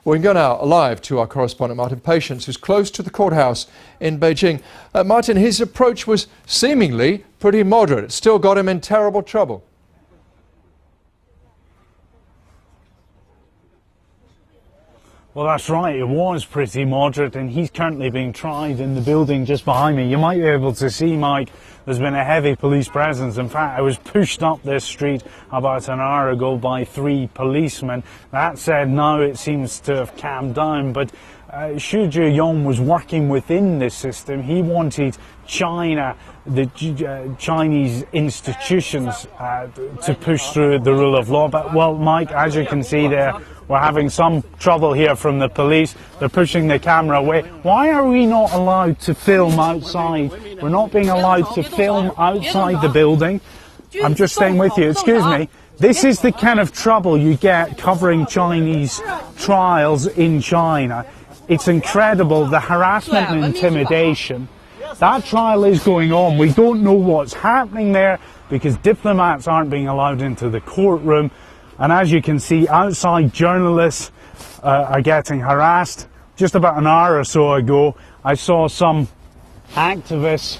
We can go now live to our correspondent Martin Patience, who's close to the courthouse in Beijing. Martin, his approach was seemingly pretty moderate. It still got him in terrible trouble. Well, that's right, it was pretty moderate, and he's currently being tried in the building just behind me. You might be able to see, Mike, there's been a heavy police presence. In fact, I was pushed up this street about an hour ago by 3 policemen. That said, now it seems to have calmed down, but Xu Zhiyong was working within this system. He wanted China, the Chinese institutions, to push through the rule of law. But, well, Mike, as you can see there, we're having some trouble here from the police. They're pushing the camera away. Why are we not allowed to film outside? We're not being allowed to film outside the building. I'm just staying with you. Excuse me. This is the kind of trouble you get covering Chinese trials in China. It's incredible, the harassment and intimidation. That trial is going on. We don't know what's happening there because diplomats aren't being allowed into the courtroom. And as you can see, outside journalists are getting harassed. Just about an hour or so ago, I saw some activists.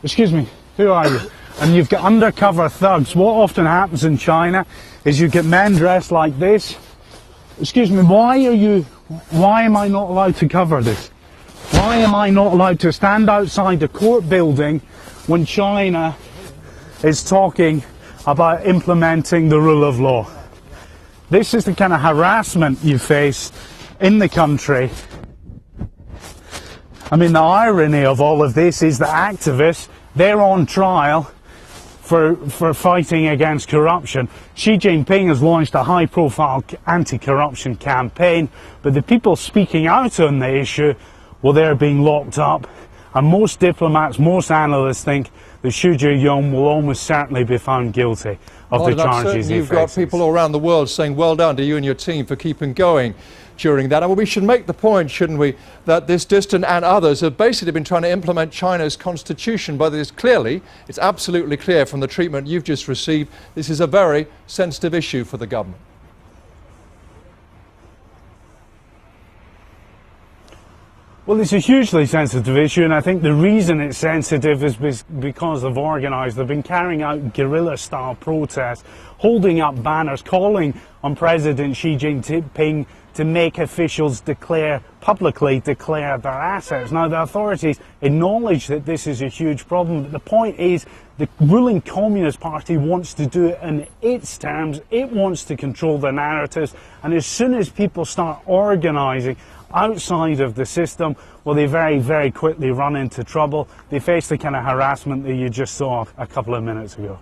Excuse me, who are you? And you've got undercover thugs. What often happens in China is you get men dressed like this. Excuse me, why am I not allowed to cover this? Why am I not allowed to stand outside the court building when China is talking about implementing the rule of law? This is the kind of harassment you face in the country. I mean, the irony of all of this is that activists, they're on trial for fighting against corruption. Xi Jinping has launched a high-profile anti-corruption campaign, but the people speaking out on the issue, well, they're being locked up. And most diplomats, most analysts think that Xu Zhiyong will almost certainly be found guilty of the charges he faces. You've got people all around the world saying well done to you and your team for keeping going during that. And we should make the point, shouldn't we, that this distant and others have basically been trying to implement China's constitution, but it's absolutely clear from the treatment you've just received, this is a very sensitive issue for the government. Well, it's a hugely sensitive issue, and I think the reason it's sensitive is because they've organised. They've been carrying out guerrilla-style protests, holding up banners, calling on President Xi Jinping to make officials publicly declare their assets. Now, the authorities acknowledge that this is a huge problem, but the point is the ruling Communist Party wants to do it in its terms. It wants to control the narratives, and as soon as people start organising outside of the system, well, they very, very quickly run into trouble. They face the kind of harassment that you just saw a couple of minutes ago.